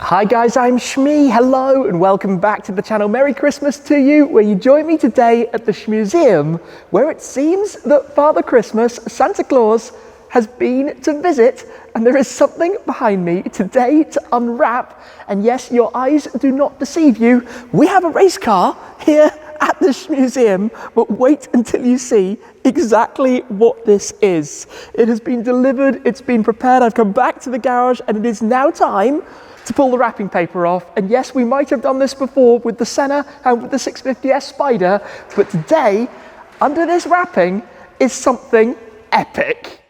Hi guys, I'm Shmee. Hello and welcome back to the channel. Merry Christmas to you, where you join me today at the Shmuseum, where it seems that Father Christmas, Santa Claus, has been to visit, and there is something behind me today to unwrap. And yes, your eyes do not deceive you. We have a race car here at the Shmuseum, but wait until you see exactly what this is. It has been delivered, it's been prepared, I've come back to the garage, and it is now time to pull the wrapping paper off. And yes, we might have done this before with the Senna and with the 650S Spider, but today, under this wrapping, is something epic.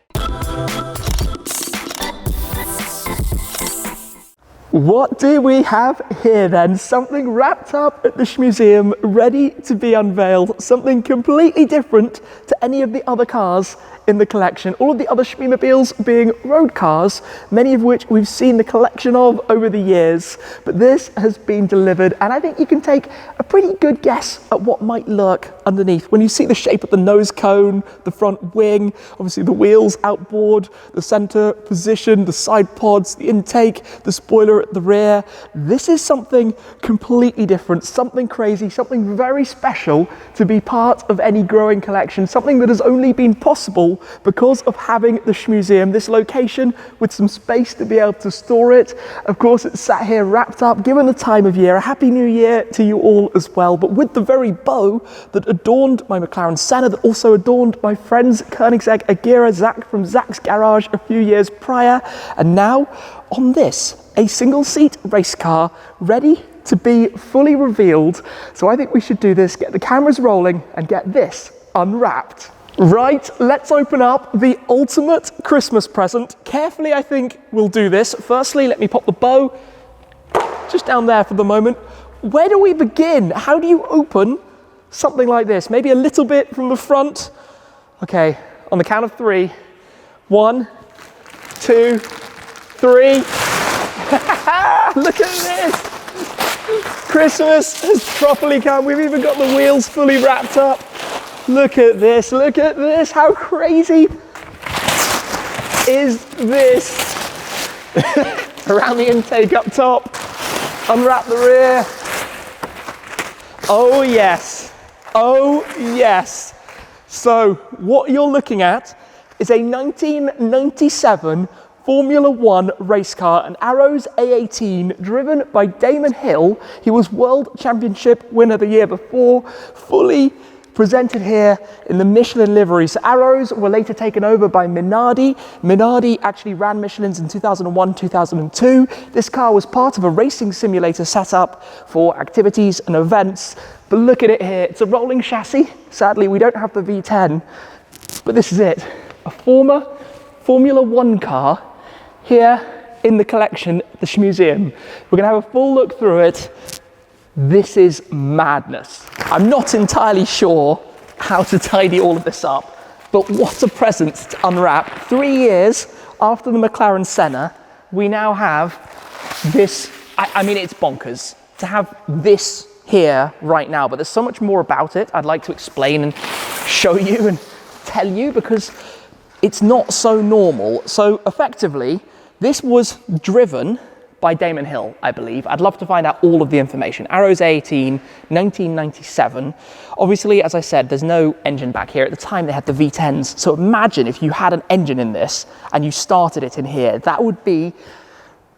What do we have here then? Something wrapped up at the Shmuseum, ready to be unveiled. Something completely different to any of the other cars in the collection. All of the other Shmeemobiles being road cars, many of which we've seen the collection of over the years. But this has been delivered, and I think you can take a pretty good guess at what might lurk underneath. When you see the shape of the nose cone, the front wing, obviously the wheels outboard, the center position, the side pods, the intake, the spoiler at the rear. This is something completely different, something crazy, something very special to be part of any growing collection, something that has only been possible because of having the Shmuseum, this location with some space to be able to store it. Of course, it's sat here wrapped up, given the time of year. A happy new year to you all as well, but with the very bow that adorned my McLaren Senna, that also adorned my friend's Koenigsegg Agera Zach from Zach's garage a few years prior. And now on this, a single seat race car ready to be fully revealed. So I think we should do this, get the cameras rolling and get this unwrapped. Right, let's open up the ultimate Christmas present. Carefully, I think we'll do this. Firstly, let me pop the bow just down there for the moment. Where do we begin? How do you open something like this? Maybe a little bit from the front. Okay, on the count of three. 1, 2, 3. Look at this! Christmas has properly come. We've even got the wheels fully wrapped up. Look at this, how crazy is this? Around the intake up top, unwrap the rear. Oh yes, oh yes. So what you're looking at is a 1997 Formula One race car, an Arrows A18 driven by Damon Hill. He was World Championship winner the year before, fully presented here in the Michelin livery. So Arrows were later taken over by Minardi. Minardi actually ran Michelins in 2001, 2002. This car was part of a racing simulator set up for activities and events. But look at it here, it's a rolling chassis. Sadly, we don't have the V10, but this is it. A former Formula One car here in the collection at the Shmuseum. We're gonna have a full look through it. This is madness. I'm not entirely sure how to tidy all of this up, but what a present to unwrap. 3 years after the McLaren Senna, we now have this. I mean, it's bonkers to have this here right now, but there's so much more about it I'd like to explain and show you and tell you, because it's not so normal. So effectively, this was driven by Damon Hill, I believe. I'd love to find out all of the information. Arrows A18, 1997. Obviously, as I said, there's no engine back here. At the time, they had the V10s. So imagine if you had an engine in this and you started it in here. That would be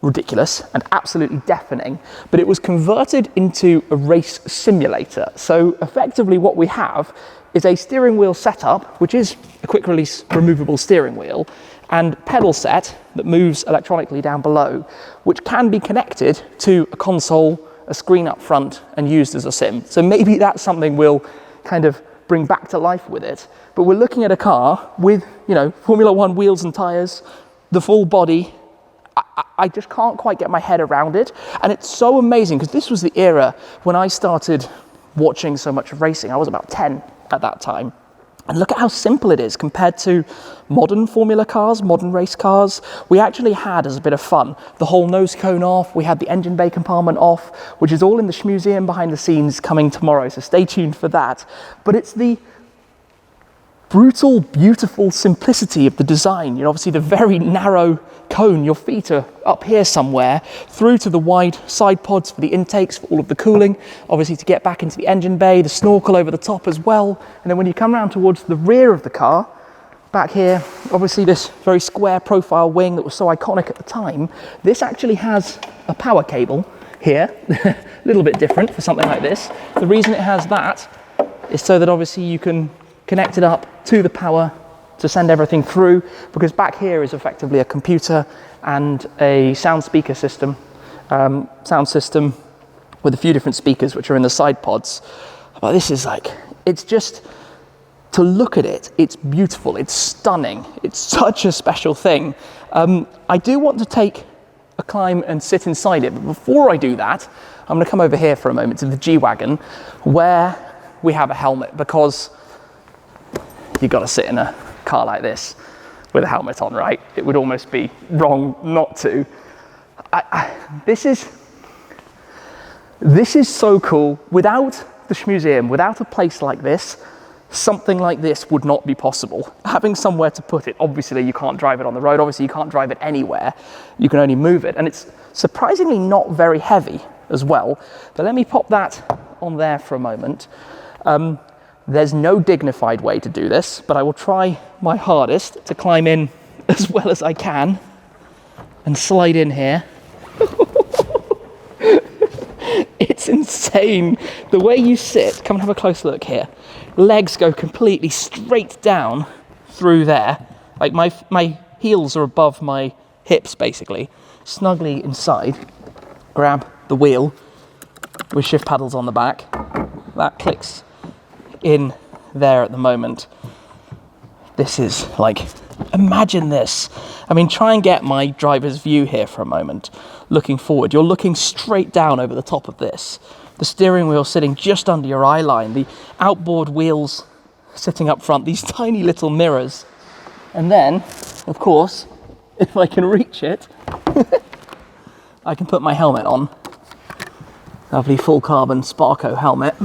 ridiculous and absolutely deafening. But it was converted into a race simulator. So effectively, what we have is a steering wheel setup, which is a quick release removable steering wheel, and pedal set that moves electronically down below, which can be connected to a console, a screen up front, and used as a sim. So maybe that's something we'll kind of bring back to life with it. But we're looking at a car with, you know, Formula One wheels and tires, the full body. I just can't quite get my head around it. And it's so amazing, because this was the era when I started watching so much of racing. I was about 10 at that time. And look at how simple it is compared to modern Formula cars, modern race cars. We actually had, as a bit of fun, the whole nose cone off. We had the engine bay compartment off, which is all in the Shmuseum behind the scenes coming tomorrow. So stay tuned for that. But it's the brutal, beautiful simplicity of the design. You know, obviously the very narrow cone, your feet are up here somewhere, through to the wide side pods for the intakes, for all of the cooling, obviously to get back into the engine bay, the snorkel over the top as well. And then when you come around towards the rear of the car, back here, obviously this very square profile wing that was so iconic at the time, this actually has a power cable here, a little bit different for something like this. The reason it has that is so that obviously you can connect it up to the power to send everything through, because back here is effectively a computer and a sound speaker system, sound system with a few different speakers which are in the side pods. But this is like, it's just, to look at it, it's beautiful, it's stunning, it's such a special thing. I do want to take a climb and sit inside it, but before I do that, I'm going to come over here for a moment to the G-Wagon, where we have a helmet, because you've got to sit in a car like this with a helmet on, right? It would almost be wrong not to. This is so cool. Without the Shmuseum, without a place like this, something like this would not be possible. Having somewhere to put it, obviously you can't drive it on the road, obviously you can't drive it anywhere, you can only move it, and it's surprisingly not very heavy as well. But let me pop that on there for a moment. There's no dignified way to do this, but I will try my hardest to climb in as well as I can and slide in here. It's insane. The way you sit, come and have a close look here. Legs go completely straight down through there. Like my heels are above my hips, basically. Snugly inside. Grab the wheel with shift paddles on the back. That clicks in there at the moment. This is like, imagine this. I mean, try and get my driver's view here for a moment. Looking forward, you're looking straight down over the top of this. The steering wheel sitting just under your eye line, the outboard wheels sitting up front, these tiny little mirrors. And then, of course, if I can reach it, I can put my helmet on. Lovely full carbon Sparco helmet.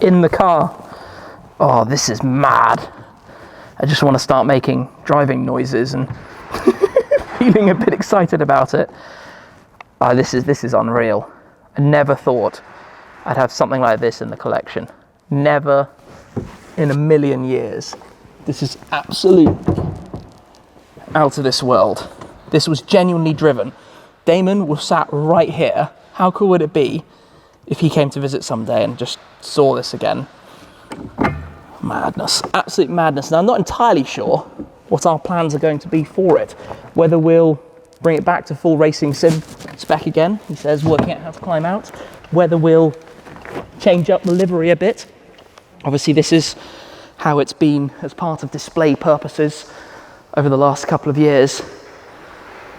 In the car. Oh, this is mad. I just want to start making driving noises and feeling a bit excited about it. Oh, this is unreal. I never thought I'd have something like this in the collection. Never in a million years. This is absolute out of this world. This was genuinely driven. Damon was sat right here. How cool would it be if he came to visit someday and just saw this again? Madness, absolute madness. Now, I'm not entirely sure what our plans are going to be for it. Whether we'll bring it back to full racing sim spec again, he says, working out how to climb out. Whether we'll change up the livery a bit. Obviously, this is how it's been as part of display purposes over the last couple of years.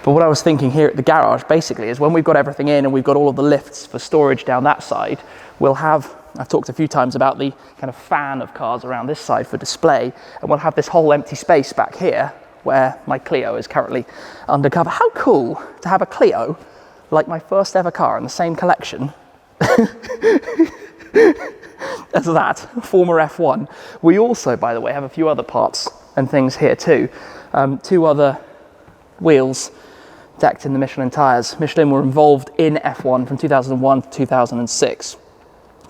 But what I was thinking here at the garage basically is when we've got everything in and we've got all of the lifts for storage down that side, we'll have, I've talked a few times about the kind of fan of cars around this side for display, and we'll have this whole empty space back here where my Clio is currently undercover. How cool to have a Clio, like my first ever car, in the same collection as that, former F1. We also, by the way, have a few other parts and things here too. Two other wheels decked in the Michelin tyres. Michelin were involved in F1 from 2001 to 2006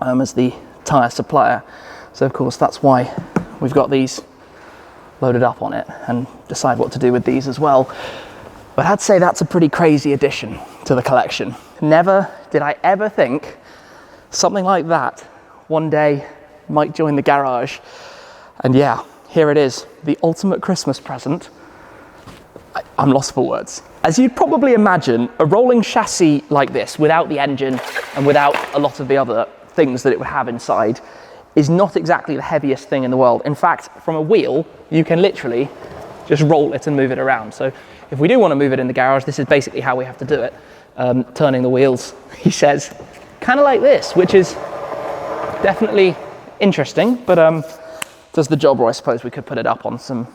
as the tyre supplier. So of course that's why we've got these loaded up on it and decide what to do with these as well. But I'd say that's a pretty crazy addition to the collection. Never did I ever think something like that one day might join the garage. And yeah, here it is, the ultimate Christmas present. I'm lost for words. As you'd probably imagine, a rolling chassis like this, without the engine and without a lot of the other things that it would have inside, is not exactly the heaviest thing in the world. In fact, from a wheel, you can literally just roll it and move it around. So if we do want to move it in the garage, this is basically how we have to do it. Turning the wheels, he says, kind of like this, which is definitely interesting, but does the job, or I suppose we could put it up on some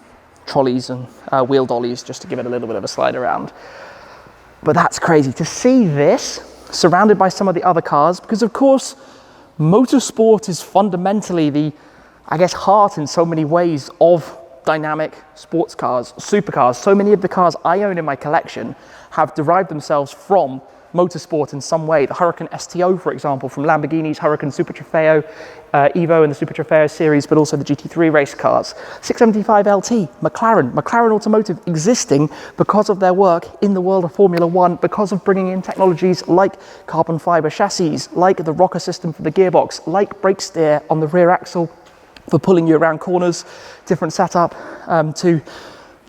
trolleys and wheel dollies just to give it a little bit of a slide around. But that's crazy to see this surrounded by some of the other cars, because of course Motorsport is fundamentally the I guess, heart in so many ways of dynamic sports cars, supercars. So many of the cars I own in my collection have derived themselves from motorsport in some way. The Huracan STO, for example, from Lamborghini's Huracan Super Trofeo, Evo and the Super Trofeo series, but also the GT3 race cars. 675 LT, McLaren Automotive existing because of their work in the world of Formula One, because of bringing in technologies like carbon fiber chassis, like the rocker system for the gearbox, like brake steer on the rear axle for pulling you around corners, different setup to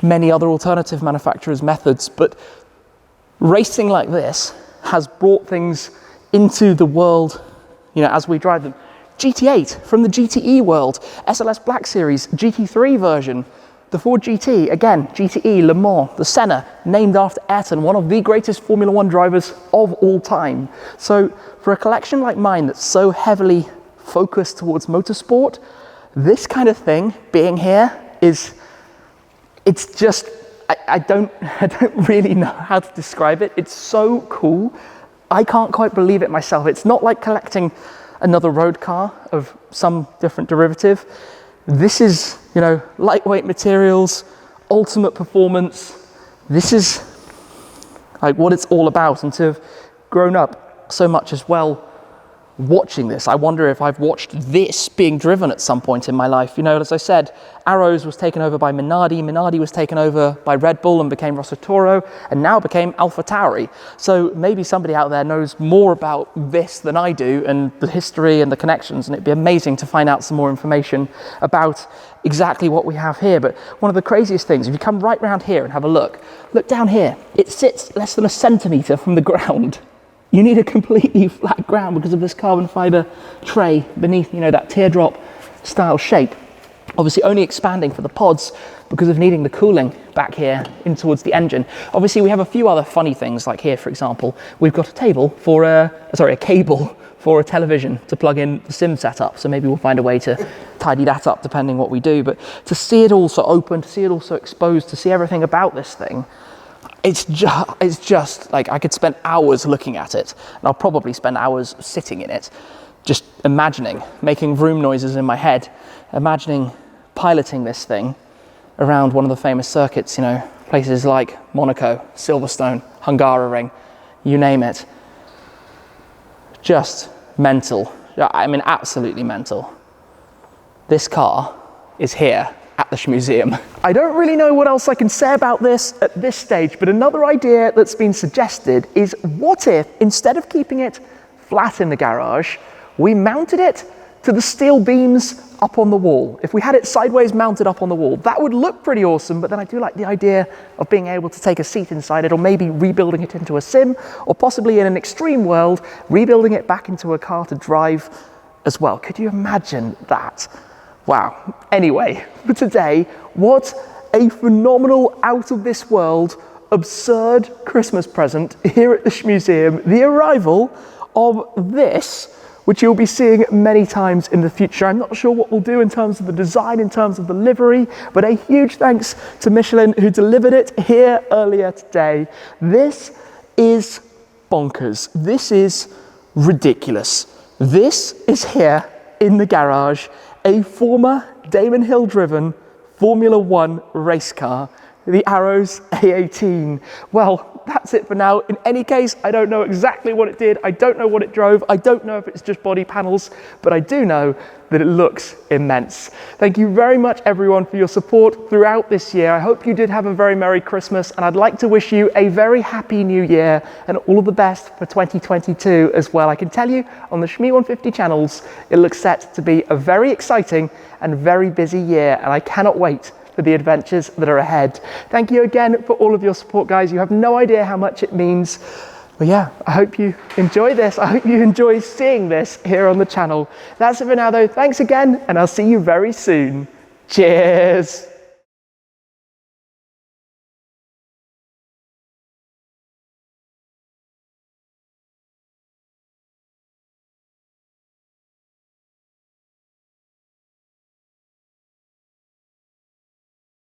many other alternative manufacturers' methods. But racing like this has brought things into the world, you know, as we drive them. GT8 from the GTE world, SLS Black Series, GT3 version, the Ford GT, again, GTE, Le Mans, the Senna, named after Ayrton, one of the greatest Formula One drivers of all time. So for a collection like mine that's so heavily focused towards motorsport, this kind of thing being here is, it's just, I don't really know how to describe it. It's so cool. I can't quite believe it myself. It's not like collecting another road car of some different derivative. This is, you know, lightweight materials, ultimate performance. This is like what it's all about. And to have grown up so much as well watching this, I wonder if I've watched this being driven at some point in my life. You know, as I said, Arrows was taken over by Minardi. Minardi was taken over by Red Bull and became Rosso Toro, and now became AlphaTauri. So maybe somebody out there knows more about this than I do, and the history and the connections, and it'd be amazing to find out some more information about exactly what we have here. But one of the craziest things, if you come right round here and have a look down here, it sits less than a centimetre from the ground. You need a completely flat ground because of this carbon fiber tray beneath, you know, that teardrop style shape. Obviously only expanding for the pods because of needing the cooling back here in towards the engine. Obviously we have a few other funny things, like here, for example, we've got a cable for a cable for a television to plug in the sim setup. So maybe we'll find a way to tidy that up depending what we do. But to see it all so open, to see it all so exposed, to see everything about this thing, it's just like, I could spend hours looking at it, and I'll probably spend hours sitting in it, just imagining, making vroom noises in my head, imagining piloting this thing around one of the famous circuits, you know, places like Monaco, Silverstone, Hungaroring, you name it. Just mental. I mean, absolutely mental. This car is here at the Shmuseum. I don't really know what else I can say about this at this stage, but another idea that's been suggested is, what if, instead of keeping it flat in the garage, we mounted it to the steel beams up on the wall? If we had it sideways mounted up on the wall, that would look pretty awesome, but then I do like the idea of being able to take a seat inside it, or maybe rebuilding it into a sim, or possibly in an extreme world, rebuilding it back into a car to drive as well. Could you imagine that? Wow. Anyway, for today, what a phenomenal, out of this world, absurd Christmas present here at the Shmuseum, the arrival of this, which you'll be seeing many times in the future. I'm not sure what we'll do in terms of the design, in terms of the livery, but a huge thanks to Michelin who delivered it here earlier today. This is bonkers. This is ridiculous. This is here in the garage, a former Damon Hill driven Formula One race car, the Arrows A18. Well, that's it for now. In any case, I don't know exactly what it did. I don't know what it drove. I don't know if it's just body panels, but I do know that it looks immense. Thank you very much, everyone, for your support throughout this year. I hope you did have a very Merry Christmas, and I'd like to wish you a very Happy New Year and all of the best for 2022 as well. I can tell you on the Shmee 150 channels, it looks set to be a very exciting and very busy year, and I cannot wait for the adventures that are ahead. Thank you again for all of your support, guys. You have no idea how much it means. But yeah, I hope you enjoy this. I hope you enjoy seeing this here on the channel. That's it for now though. Thanks again, and I'll see you very soon. Cheers.